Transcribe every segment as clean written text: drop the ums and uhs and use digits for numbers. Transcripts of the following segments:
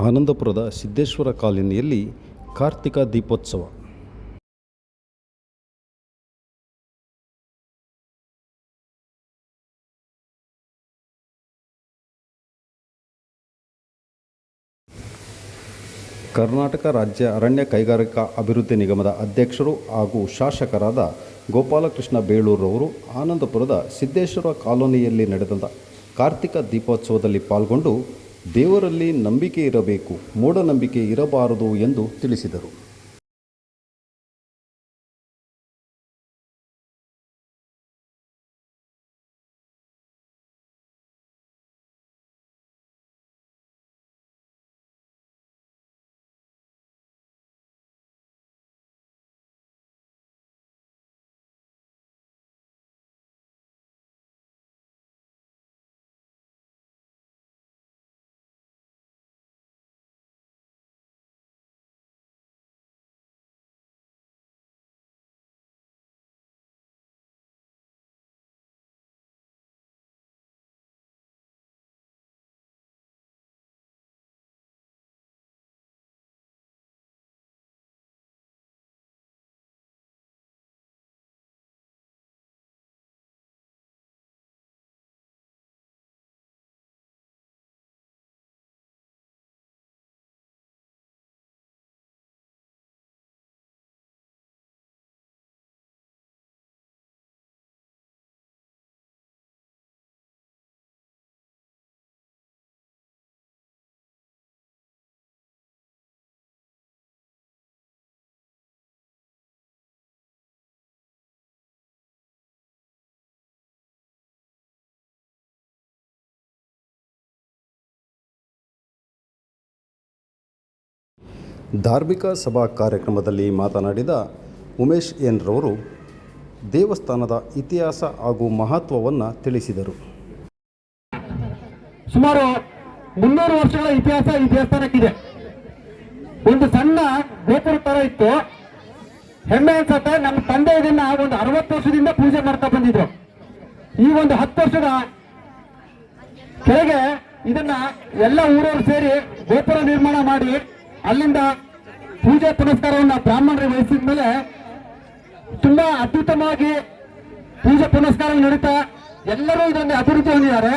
ಆನಂದಪುರದ ಸಿದ್ದೇಶ್ವರ ಕಾಲೋನಿಯಲ್ಲಿ ಕಾರ್ತಿಕ ದೀಪೋತ್ಸವ. ಕರ್ನಾಟಕ ರಾಜ್ಯ ಅರಣ್ಯ ಕೈಗಾರಿಕಾ ಅಭಿವೃದ್ಧಿ ನಿಗಮದ ಅಧ್ಯಕ್ಷರು ಹಾಗೂ ಶಾಸಕರಾದ ಗೋಪಾಲಕೃಷ್ಣ ಬೇಳೂರವರು ಆನಂದಪುರದ ಸಿದ್ದೇಶ್ವರ ಕಾಲೋನಿಯಲ್ಲಿ ನಡೆದ ಕಾರ್ತಿಕ ದೀಪೋತ್ಸವದಲ್ಲಿ ಪಾಲ್ಗೊಂಡು ದೇವರಲ್ಲಿ ನಂಬಿಕೆ ಇರಬೇಕು, ಮೂಢನಂಬಿಕೆ ಇರಬಾರದು ಎಂದು ತಿಳಿಸಿದರು. ಧಾರ್ಮಿಕ ಸಭಾ ಕಾರ್ಯಕ್ರಮದಲ್ಲಿ ಮಾತನಾಡಿದ ಉಮೇಶ್ ಎನ್ ರವರು ದೇವಸ್ಥಾನದ ಇತಿಹಾಸ ಹಾಗೂ ಮಹತ್ವವನ್ನು ತಿಳಿಸಿದರು. ಸುಮಾರು 300 ವರ್ಷಗಳ ಇತಿಹಾಸ ಈ ದೇವಸ್ಥಾನಕ್ಕಿದೆ. ಒಂದು ಸಣ್ಣ ಗೋಪುರ ತರ ಇತ್ತು. ಹೆಮ್ಮೆ ಅನ್ಸತ್ತೆ, ನಮ್ಮ ತಂದೆ ಇದನ್ನ ಒಂದು 60 ವರ್ಷದಿಂದ ಪೂಜೆ ಮಾಡ್ತಾ ಬಂದಿದ್ರು. ಈ ಒಂದು 10 ವರ್ಷದ ಕೆಳಗೆ ಇದನ್ನ ಎಲ್ಲ ಊರವರು ಸೇರಿ ಗೋಪುರ ನಿರ್ಮಾಣ ಮಾಡಿ ಅಲ್ಲಿಂದ ಪೂಜೆ ಪುನಸ್ಕಾರವನ್ನು ಬ್ರಾಹ್ಮಣರಿಗೆ ವಹಿಸಿದ ಮೇಲೆ ತುಂಬಾ ಅದ್ಭುತವಾಗಿ ಪೂಜೆ ಪುನಸ್ಕಾರ ನಡೀತಾ ಎಲ್ಲರೂ ಇದನ್ನು ಅಭಿವೃದ್ಧಿ ಹೊಂದಿದ್ದಾರೆ.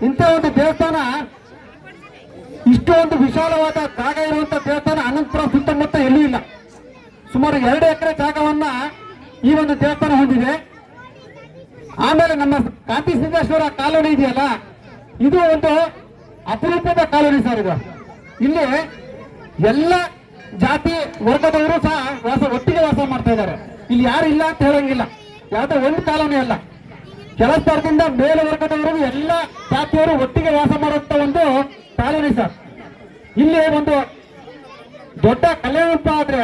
ಇಂಥ ಒಂದು ದೇವಸ್ಥಾನ, ಇಷ್ಟೊಂದು ವಿಶಾಲವಾದ ಜಾಗ ಇರುವಂತಹ ದೇವಸ್ಥಾನ ಅನಂತಪುರ ಸುತ್ತಮುತ್ತ ಎಲ್ಲೂ ಇಲ್ಲ. ಸುಮಾರು 2 ಎಕರೆ ಜಾಗವನ್ನ ಈ ಒಂದು ದೇವಸ್ಥಾನ ಹೊಂದಿದೆ. ಆಮೇಲೆ ನಮ್ಮ ಕಾಂತಿ ಸಿದ್ದೇಶ್ವರ ಕಾಲೋನಿ ಇದೆಯಲ್ಲ, ಇದು ಒಂದು ಅಪರೂಪದ ಕಾಲೋನಿ ಸರ್. ಇದು ಇಲ್ಲಿ ಎಲ್ಲ ಜಾತಿ ವರ್ಗದವರು ಸಹ ಒಟ್ಟಿಗೆ ವಾಸ ಮಾಡ್ತಾ ಇದ್ದಾರೆ. ಇಲ್ಲಿ ಯಾರು ಇಲ್ಲ ಅಂತ ಹೇಳಂಗಿಲ್ಲ. ಯಾವುದೋ ಒಂದು ಕಾಲೋನಿ ಅಲ್ಲ, ಕೆಲಸದಿಂದ ಮೇಲ್ವರ್ಗದವರು ಎಲ್ಲ ಜಾತಿಯವರು ಒಟ್ಟಿಗೆ ವಾಸ ಮಾಡುವಂತ ಒಂದು ಕಾಲೋನಿ ಸರ್. ಇಲ್ಲಿ ಒಂದು ದೊಡ್ಡ ಕಲ್ಯಾಣ ಆದ್ರೆ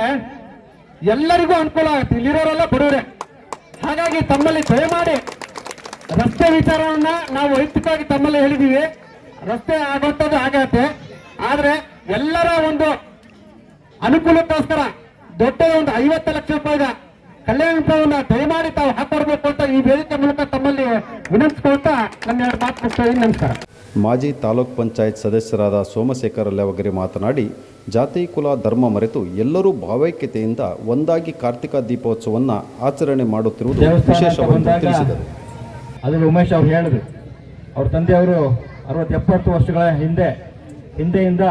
ಎಲ್ಲರಿಗೂ ಅನುಕೂಲ ಆಗುತ್ತೆ. ಇಲ್ಲಿರೋರೆಲ್ಲ ಬಡವರೇ. ಹಾಗಾಗಿ ತಮ್ಮಲ್ಲಿ ದಯಮಾಡಿ ರಸ್ತೆ ವಿಚಾರವನ್ನ ನಾವು ವೈಯಕ್ತಿಕವಾಗಿ ತಮ್ಮಲ್ಲಿ ಹೇಳಿದೀವಿ. ರಸ್ತೆ ಆಗುವಂಥದ್ದು ಆಗತ್ತೆ, ಆದ್ರೆ ಎಲ್ಲರ ಒಂದು ಅನುಕೂಲಕ್ಕೋಸ್ಕರ ದೊಡ್ಡ ಒಂದು 50 ಲಕ್ಷ ರೂಪಾಯಿದ ಕಲ್ಯಾಣವನ್ನು ದಯಮಾಡಿ ತಾವು ಹಾಕೊಡ್ಬೇಕು ಅಂತ ಈ ವೇದಿಕೆ ಮೂಲಕ ತಮ್ಮಲ್ಲಿ ವಿನಂತಿಸ್ಕೊಳ್ತಾ ನನ್ನ 2 ಮಾತು ಮುಗಿಸ್ತಾ ಇದ್ದೀನಿ. ನಮಸ್ಕಾರ. ಮಾಜಿ ತಾಲೂಕ್ ಪಂಚಾಯತ್ ಸದಸ್ಯರಾದ ಸೋಮಶೇಖರ ಲೆವಗರೆ ಮಾತನಾಡಿ, ಜಾತಿ ಕುಲ ಧರ್ಮ ಮರೆತು ಎಲ್ಲರೂ ಭಾವೈಕ್ಯತೆಯಿಂದ ಒಂದಾಗಿ ಕಾರ್ತಿಕ ದೀಪೋತ್ಸವವನ್ನು ಆಚರಣೆ ಮಾಡುತ್ತಿರುವುದು ವಿಶೇಷವೆಂದು ತಿಳಿಸಿದರು. ಅದು ಉಮೇಶ್ ಅವರು ಹೇಳಿದ್ರು, ಅವ್ರ ತಂದೆಯವರು 60-70 ವರ್ಷಗಳ ಹಿಂದೆಯಿಂದ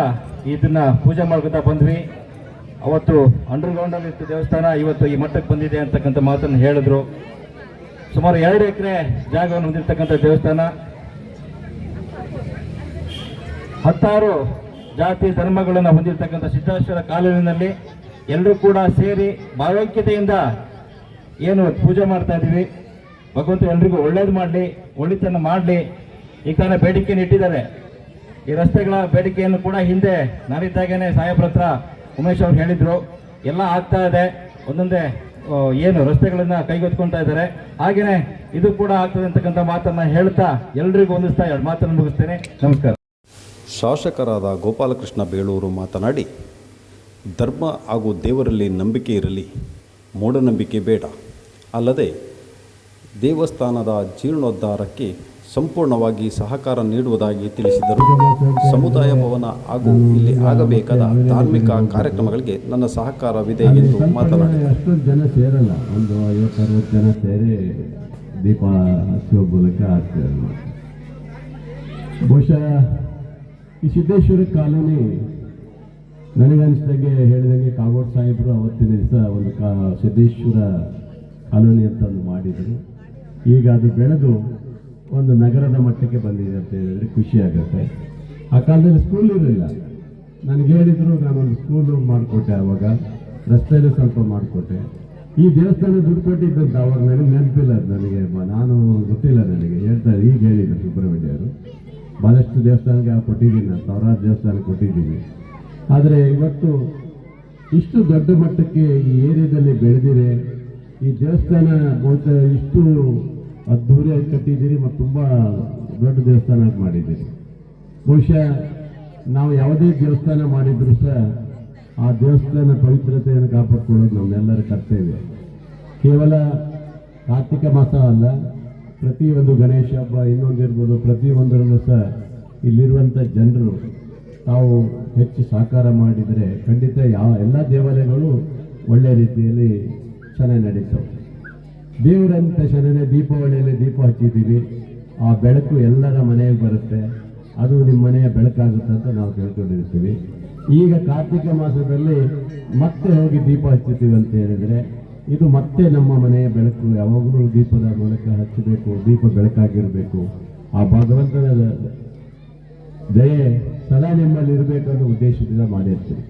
ಇದನ್ನ ಪೂಜೆ ಮಾಡ್ಕೊತಾ ಬಂದ್ವಿ. ಅವತ್ತು ಅಂಡರ್ಗ್ರೌಂಡ್ ಅಲ್ಲಿ ಇತ್ತು ದೇವಸ್ಥಾನ, ಇವತ್ತು ಈ ಮಟ್ಟಕ್ಕೆ ಬಂದಿದೆ ಅಂತಕ್ಕಂಥ ಮಾತನ್ನು ಹೇಳಿದ್ರು. ಸುಮಾರು 2 ಎಕರೆ ಜಾಗವನ್ನು ಹೊಂದಿರತಕ್ಕಂಥ ದೇವಸ್ಥಾನ, 16 ಜಾತಿ ಧರ್ಮಗಳನ್ನು ಹೊಂದಿರತಕ್ಕಂಥ ಸಿದ್ದೇಶ್ವರ ಕಾಲೋನಿನಲ್ಲಿ ಎಲ್ಲರೂ ಕೂಡ ಸೇರಿ ಭಾವೈಕ್ಯತೆಯಿಂದ ಏನು ಪೂಜೆ ಮಾಡ್ತಾ ಇದ್ದೀವಿ. ಭಗವಂತ ಎಲ್ರಿಗೂ ಒಳ್ಳೇದು ಮಾಡಲಿ, ಒಳಿತನ್ನು ಮಾಡಲಿ. ಈ ಕಾಲ ಬೇಡಿಕೆಯನ್ನು ಇಟ್ಟಿದ್ದಾರೆ. ಈ ರಸ್ತೆಗಳ ಬೇಡಿಕೆಯನ್ನು ಕೂಡ ಹಿಂದೆ ನಾನಿದ್ದಾಗೇನೆ ಸಾಹೇಬ್ರ ಹತ್ರ ಉಮೇಶ್ ಅವ್ರು ಹೇಳಿದ್ರು, ಎಲ್ಲ ಆಗ್ತಾ ಇದೆ. ಒಂದೊಂದೇ ಏನು ರಸ್ತೆಗಳನ್ನ ಕೈಗೆತ್ಕೊಳ್ತಾ ಇದ್ದಾರೆ. ಹಾಗೇನೆ ಇದು ಕೂಡ ಆಗ್ತದೆ ಅಂತಕ್ಕಂಥ ಮಾತನ್ನ ಹೇಳ್ತಾ ಎಲ್ರಿಗೂ ಹೊಂದಿಸ್ತಾ 2 ಮಾತನ್ನು ಮುಗಿಸ್ತೇನೆ. ನಮಸ್ಕಾರ. ಶಾಸಕರಾದ ಗೋಪಾಲಕೃಷ್ಣ ಬೇಳೂರು ಮಾತನಾಡಿ, ಧರ್ಮ ಹಾಗೂ ದೇವರಲ್ಲಿ ನಂಬಿಕೆ ಇರಲಿ, ಮೂಢನಂಬಿಕೆ ಬೇಡ. ಅಲ್ಲದೆ ದೇವಸ್ಥಾನದ ಜೀರ್ಣೋದ್ಧಾರಕ್ಕೆ ಸಂಪೂರ್ಣವಾಗಿ ಸಹಕಾರ ನೀಡುವುದಾಗಿ ತಿಳಿಸಿದರು. ಸಮುದಾಯ ಭವನ ಹಾಗೂ ಇಲ್ಲಿ ಆಗಬೇಕಾದ ಧಾರ್ಮಿಕ ಕಾರ್ಯಕ್ರಮಗಳಿಗೆ ನನ್ನ ಸಹಕಾರವಿದೆ ಎಂದು ಮಾತನಾಡಿದರು. ಅಷ್ಟೊಂದು ಜನ ಸೇರಲ್ಲ, ಒಂದು 50-60 ಜನ ಸೇರಿ ದೀಪ ಹಚ್ಚುವ ಮೂಲಕ ಆಗ್ತಾರೆ. ಬಹುಶಃ ಈ ಸಿದ್ದೇಶ್ವರ ಕಾಲೋನಿ ನನಗನ್ನಿಸ್ದಂಗೆ ಹೇಳಿದಂಗೆ ಕಾಗೋಡು ಸಾಹೇಬರು ಅವತ್ತಿನ ದಿವಸ ಒಂದು ಸಿದ್ದೇಶ್ವರ ಕಾಲೋನಿ ಅಂತ ಒಂದು ಮಾಡಿದರು. ಈಗ ಅದು ಬೆಳೆದು ಒಂದು ನಗರದ ಮಟ್ಟಕ್ಕೆ ಬಂದಿದೆ ಅಂತ ಹೇಳಿದ್ರೆ ಖುಷಿ ಆಗುತ್ತೆ. ಆ ಕಾಲದಲ್ಲಿ ಸ್ಕೂಲ್ ಇರಲಿಲ್ಲ. ನನಗೆ ಹೇಳಿದರು, ನಾನೊಂದು ಸ್ಕೂಲು ಮಾಡಿಕೊಟ್ಟೆ, ಆವಾಗ ರಸ್ತೆಯಲ್ಲಿ ಸ್ವಲ್ಪ ಮಾಡಿಕೊಟ್ಟೆ. ಈ ದೇವಸ್ಥಾನ ದುಡ್ಡು ಕೊಟ್ಟಿದ್ದಂತ ಅವಾಗ ನನಗೆ ನೆನಪಿಲ್ಲ, ಅದು ನನಗೆ ನಾನು ಗೊತ್ತಿಲ್ಲ, ನನಗೆ ಹೇಳ್ತಾರೆ, ಈಗ ಹೇಳಿದ್ರು ಸುಬ್ರಹ್ಮಣ್ಯವರು. ಭಾಳಷ್ಟು ದೇವಸ್ಥಾನಕ್ಕೆ ಕೊಟ್ಟಿದ್ದೀನಿ, ನಾನು ಸಾವಿರಾರು ದೇವಸ್ಥಾನಕ್ಕೆ ಕೊಟ್ಟಿದ್ದೀನಿ. ಆದರೆ ಇವತ್ತು ಇಷ್ಟು ದೊಡ್ಡ ಮಟ್ಟಕ್ಕೆ ಈ ಏರಿಯಾದಲ್ಲಿ ಬೆಳೆದಿದೆ. ಈ ದೇವಸ್ಥಾನ ಬಹುಶಃ ಇಷ್ಟು ಅದ್ಧೂರಿಯಾಗಿ ಕಟ್ಟಿದ್ದೀರಿ ಮತ್ತು ತುಂಬ ದೊಡ್ಡ ದೇವಸ್ಥಾನ ಮಾಡಿದ್ದೀರಿ. ಬಹುಶಃ ನಾವು ಯಾವುದೇ ದೇವಸ್ಥಾನ ಮಾಡಿದರೂ ಸಹ ಆ ದೇವಸ್ಥಾನ ಪವಿತ್ರತೆಯನ್ನು ಕಾಪಾಡಿಕೊಳ್ಳೋದು ನಮ್ಮೆಲ್ಲರ ಕರ್ತವ್ಯ. ಕೇವಲ ಕಾರ್ತಿಕ ಮಾಸ ಅಲ್ಲ, ಪ್ರತಿಯೊಂದು ಗಣೇಶ ಹಬ್ಬ ಇನ್ನೊಂದಿರ್ಬೋದು, ಪ್ರತಿಯೊಂದರಲ್ಲೂ ಸಹ ಇಲ್ಲಿರುವಂಥ ಜನರು ತಾವು ಹೆಚ್ಚು ಸಹಕಾರ ಮಾಡಿದರೆ ಖಂಡಿತ ಎಲ್ಲ ದೇವಾಲಯಗಳು ಒಳ್ಳೆಯ ರೀತಿಯಲ್ಲಿ ಚೆನ್ನಾಗಿ ನಡೀತವೆ. ದೇವರಂತ ಶನನೆ ದೀಪಾವಳಿಯಲ್ಲಿ ದೀಪ ಹಚ್ಚಿದ್ದೀವಿ, ಆ ಬೆಳಕು ಎಲ್ಲರ ಮನೆಗೆ ಬರುತ್ತೆ, ಅದು ನಿಮ್ಮ ಮನೆಯ ಬೆಳಕಾಗುತ್ತೆ ಅಂತ ನಾವು ತಿಳ್ಕೊಂಡಿರ್ತೀವಿ. ಈಗ ಕಾರ್ತಿಕ ಮಾಸದಲ್ಲಿ ಮತ್ತೆ ಹೋಗಿ ದೀಪ ಹಚ್ಚುತ್ತೀವಿ ಅಂತ ಹೇಳಿದರೆ ಇದು ಮತ್ತೆ ನಮ್ಮ ಮನೆಯ ಬೆಳಕು ಯಾವಾಗಲೂ ದೀಪದ ಮೂಲಕ ಹಚ್ಚಬೇಕು, ದೀಪ ಬೆಳಕಾಗಿರಬೇಕು. ಆ ಭಗವಂತನ ದಯೆ ಸದಾ ನಿಮ್ಮಲ್ಲಿ ಇರಬೇಕನ್ನೋ ಉದ್ದೇಶದಿಂದ ಮಾಡಿರ್ತೀವಿ.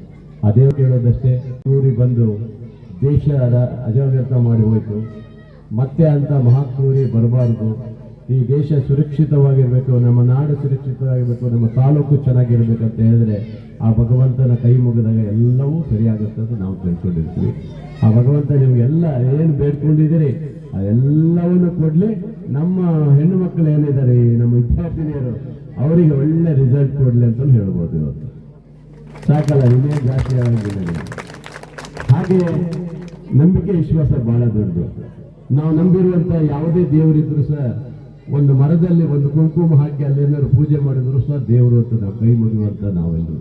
ಅದೇ ಕೇಳೋದಷ್ಟೇ, ಕ್ರೂರಿ ಬಂದು ದೇಶ ಅಜಾವ್ಯರ್ಥ ಮಾಡಿ ಹೋಯಿತು, ಮತ್ತೆ ಅಂತ ಮಹಾಕ್ರೂರಿ ಬರಬಾರ್ದು. ಈ ದೇಶ ಸುರಕ್ಷಿತವಾಗಿರಬೇಕು, ನಮ್ಮ ನಾಡು ಸುರಕ್ಷಿತವಾಗಿರಬೇಕು, ನಮ್ಮ ತಾಲೂಕು ಚೆನ್ನಾಗಿರ್ಬೇಕು ಅಂತ ಹೇಳಿದ್ರೆ ಆ ಭಗವಂತನ ಕೈ ಮುಗಿದಾಗ ಎಲ್ಲವೂ ಸರಿಯಾಗುತ್ತೆ ಅಂತ ನಾವು ತಿಳ್ಕೊಂಡಿರ್ತೀವಿ. ಆ ಭಗವಂತ ನಿಮಗೆಲ್ಲ ಏನು ಬೇಡ್ಕೊಂಡಿದ್ದೀರಿ ಅದೆಲ್ಲವನ್ನು ಕೊಡಲಿ. ನಮ್ಮ ಹೆಣ್ಣು ಮಕ್ಕಳು ಏನಿದ್ದಾರೆ, ನಮ್ಮ ವಿದ್ಯಾರ್ಥಿನಿಯರು, ಅವರಿಗೆ ಒಳ್ಳೆ ರಿಸಲ್ಟ್ ಕೊಡಲಿ ಅಂತ ಹೇಳ್ಬೋದು. ಇವತ್ತು ಸಾಕಲ್ಲ, ಇನ್ನೇ ಜಾಸ್ತಿ ಆಗಿಲ್ಲ. ಹಾಗೆ ನಂಬಿಕೆ ವಿಶ್ವಾಸ ಬಹಳ ದೊಡ್ಡದು. ನಾವು ನಂಬಿರುವಂಥ ಯಾವುದೇ ದೇವರಿದ್ರು ಸಹ ಒಂದು ಮರದಲ್ಲಿ ಒಂದು ಕುಂಕುಮ ಹಾಕಿ ಅಲ್ಲೇನಾದ್ರು ಪೂಜೆ ಮಾಡಿದ್ರು ಸಹ ದೇವರು ಅಂತ ನಾವು ಕೈ ಮುಗಿಯುವಂಥ ನಾವೆಲ್ಲರೂ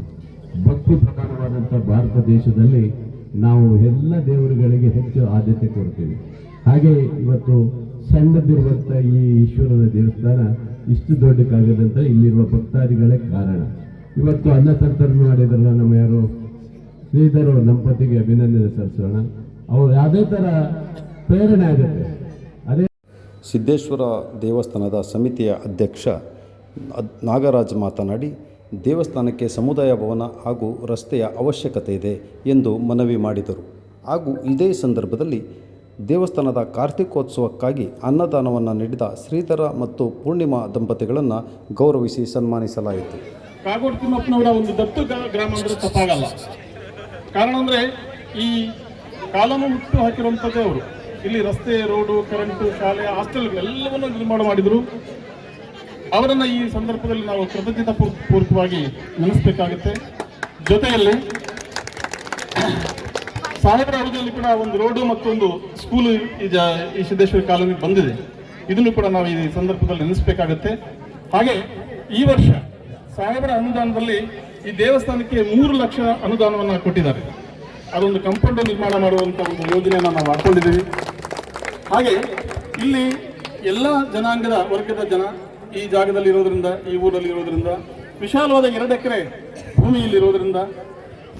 ಭಕ್ತಿ ಪ್ರಧಾನವಾದಂಥ ಭಾರತ ದೇಶದಲ್ಲಿ ನಾವು ಎಲ್ಲ ದೇವರುಗಳಿಗೆ ಹೆಚ್ಚು ಆದ್ಯತೆ ಕೊಡ್ತೀವಿ. ಹಾಗೆ ಇವತ್ತು ಸಣ್ಣದಿರುವಂಥ ಈ ಈಶ್ವರನ ದೇವಸ್ಥಾನ ಇಷ್ಟು ದೊಡ್ಡಕ್ಕಾಗದಂತ ಇಲ್ಲಿರುವ ಭಕ್ತಾದಿಗಳೇ ಕಾರಣ. ಇವತ್ತು ಅನ್ನ ಸಂತರ್ಪಣೆ ಮಾಡಿದ್ರಲ್ಲ ನಮ್ಮ ಯಾರು ಶ್ರೀಧರು ದಂಪತಿಗೆ ಅಭಿನಂದನೆ ಸಲ್ಲಿಸೋಣ. ಅವರು ಯಾವುದೇ ಥರ ಪ್ರೇರಣೆ ಆಗುತ್ತೆ. ಅದೇ ಸಿದ್ದೇಶ್ವರ ದೇವಸ್ಥಾನದ ಸಮಿತಿಯ ಅಧ್ಯಕ್ಷ ನಾಗರಾಜ್ ಮಾತನಾಡಿ, ದೇವಸ್ಥಾನಕ್ಕೆ ಸಮುದಾಯ ಭವನ ಹಾಗೂ ರಸ್ತೆಯ ಅವಶ್ಯಕತೆ ಇದೆ ಎಂದು ಮನವಿ ಮಾಡಿದರು. ಹಾಗೂ ಇದೇ ಸಂದರ್ಭದಲ್ಲಿ ದೇವಸ್ಥಾನದ ಕಾರ್ತಿಕೋತ್ಸವಕ್ಕಾಗಿ ಅನ್ನದಾನವನ್ನು ನೀಡಿದ ಶ್ರೀಧರ ಮತ್ತು ಪೂರ್ಣಿಮಾ ದಂಪತಿಗಳನ್ನು ಗೌರವಿಸಿ ಸನ್ಮಾನಿಸಲಾಯಿತು. ಕಾಗೋಡು ತಿಮ್ಮಪ್ಪನವರ ಒಂದು ದತ್ತು ಗ್ರಾಮ ಅಂದರೆ ತಪ್ಪಾಗಲ್ಲ. ಕಾರಣ ಅಂದರೆ ಈ ಕಾಲನ್ನು ಹುಟ್ಟು ಹಾಕಿರುವಂಥದ್ದೇ ಅವರು. ಇಲ್ಲಿ ರಸ್ತೆ, ರೋಡು, ಕರೆಂಟು, ಶಾಲೆ, ಹಾಸ್ಟೆಲ್ಗಳೆಲ್ಲವನ್ನು ನಿರ್ಮಾಣ ಮಾಡಿದರು. ಅವರನ್ನು ಈ ಸಂದರ್ಭದಲ್ಲಿ ನಾವು ಕೃತಜ್ಞತಾ ಪೂರ್ವಕವಾಗಿ ನೆನೆಸಬೇಕಾಗುತ್ತೆ. ಜೊತೆಯಲ್ಲಿ ಸಾಹೇಬರ ಅವಧಿಯಲ್ಲಿ ಕೂಡ ಒಂದು ರೋಡು ಮತ್ತು ಒಂದು ಸ್ಕೂಲು ಈ ಸಿದ್ದೇಶ್ವರ ಕಾಲೋನಿ ಬಂದಿದೆ. ಇದನ್ನು ಕೂಡ ನಾವು ಈ ಸಂದರ್ಭದಲ್ಲಿ ನೆನೆಸಬೇಕಾಗುತ್ತೆ. ಹಾಗೆ ಈ ವರ್ಷ ಸಾಹೇಬರ ಅನುದಾನದಲ್ಲಿ ಈ ದೇವಸ್ಥಾನಕ್ಕೆ 3 ಲಕ್ಷ ಅನುದಾನವನ್ನು ಕೊಟ್ಟಿದ್ದಾರೆ. ಅದೊಂದು ಕಂಪೌಂಡ್ ನಿರ್ಮಾಣ ಮಾಡುವಂಥ ಒಂದು ಯೋಜನೆಯನ್ನು ನಾವು ಹಾಕೊಂಡಿದ್ದೀವಿ. ಹಾಗೆ ಇಲ್ಲಿ ಎಲ್ಲ ಜನಾಂಗದ ವರ್ಗದ ಜನ ಈ ಜಾಗದಲ್ಲಿ ಇರೋದ್ರಿಂದ, ಈ ಊರಲ್ಲಿ ಇರೋದ್ರಿಂದ, ವಿಶಾಲವಾದ 2 ಎಕರೆ ಭೂಮಿ ಇಲ್ಲಿರೋದ್ರಿಂದ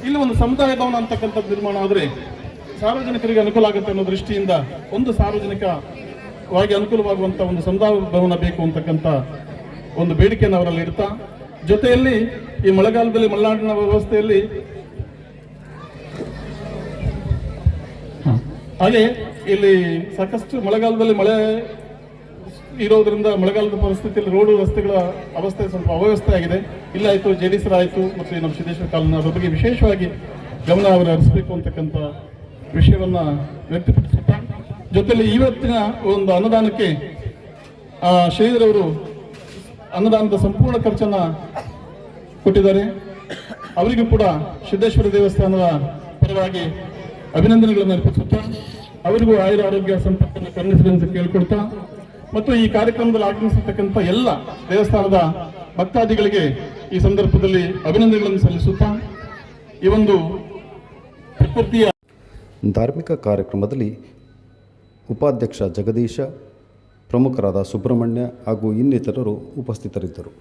ಇಲ್ಲಿ ಒಂದು ಸಮುದಾಯ ಭವನ ಅಂತಕ್ಕಂಥದ್ದು ನಿರ್ಮಾಣ ಆದರೆ ಸಾರ್ವಜನಿಕರಿಗೆ ಅನುಕೂಲ ಆಗುತ್ತೆ ಅನ್ನೋ ದೃಷ್ಟಿಯಿಂದ ಒಂದು ಸಾರ್ವಜನಿಕವಾಗಿ ಅನುಕೂಲವಾಗುವಂಥ ಒಂದು ಸಮುದಾಯ ಭವನ ಬೇಕು ಅಂತಕ್ಕಂಥ ಒಂದು ಬೇಡಿಕೆಯನ್ನು ಅವರಲ್ಲಿ ಇಡ್ತಾ, ಜೊತೆಯಲ್ಲಿ ಈ ಮಳೆಗಾಲದಲ್ಲಿ ಮಲೆನಾಡಿನ ವ್ಯವಸ್ಥೆಯಲ್ಲಿ ಹಾಗೆ ಇಲ್ಲಿ ಸಾಕಷ್ಟು ಮಳೆಗಾಲದಲ್ಲಿ ಮಳೆ ಇರೋದ್ರಿಂದ ಮಳೆಗಾಲದ ಪರಿಸ್ಥಿತಿಯಲ್ಲಿ ರೋಡು ರಸ್ತೆಗಳ ಅವಸ್ಥೆ ಸ್ವಲ್ಪ ಅವ್ಯವಸ್ಥೆ ಆಗಿದೆ. ಇಲ್ಲಾಯಿತು, ಜೆಡಿಸರ ಆಯಿತು ಮತ್ತು ನಮ್ಮ ಸಿದ್ದೇಶ್ವರ ಕಾಲೋನಿ ಅದರ ಬಗ್ಗೆ ವಿಶೇಷವಾಗಿ ಗಮನ ಅವರು ಹರಿಸಬೇಕು ಅಂತಕ್ಕಂಥ ವಿಷಯವನ್ನು ವ್ಯಕ್ತಪಡಿಸುತ್ತಾ, ಜೊತೆಯಲ್ಲಿ ಇವತ್ತಿನ ಒಂದು ಅನ್ನದಾನಕ್ಕೆ ಶ್ರೀಧರವರು ಅನ್ನದಾನದ ಸಂಪೂರ್ಣ ಖರ್ಚನ್ನು ಕೊಟ್ಟಿದ್ದಾರೆ. ಅವರಿಗೂ ಕೂಡ ಸಿದ್ದೇಶ್ವರ ದೇವಸ್ಥಾನದ ಪರವಾಗಿ ಅಭಿನಂದನೆಗಳನ್ನು ಅರ್ಪಿಸುತ್ತಾ, ಅವರಿಗೂ ಆಯುರ ಆರೋಗ್ಯ ಸಂಪತ್ತನ್ನು ಕರುಣಿಸಲಿ ಅಂತ ಕೇಳ್ಕೊಳ್ತಾ, ಮತ್ತು ಈ ಕಾರ್ಯಕ್ರಮದಲ್ಲಿ ಆಗಮಿಸಿರ್ತಕ್ಕಂಥ ಎಲ್ಲ ದೇವಸ್ಥಾನದ ಭಕ್ತಾದಿಗಳಿಗೆ ಈ ಸಂದರ್ಭದಲ್ಲಿ ಅಭಿನಂದನೆಗಳನ್ನು ಸಲ್ಲಿಸುತ್ತಾ ಈ ಒಂದು ಪ್ರಕೃತಿಯ ಧಾರ್ಮಿಕ ಕಾರ್ಯಕ್ರಮದಲ್ಲಿ ಉಪಾಧ್ಯಕ್ಷ ಜಗದೀಶ, ಪ್ರಮುಖರಾದ ಸುಬ್ರಹ್ಮಣ್ಯ ಹಾಗೂ ಇನ್ನಿತರರು ಉಪಸ್ಥಿತರಿದ್ದರು.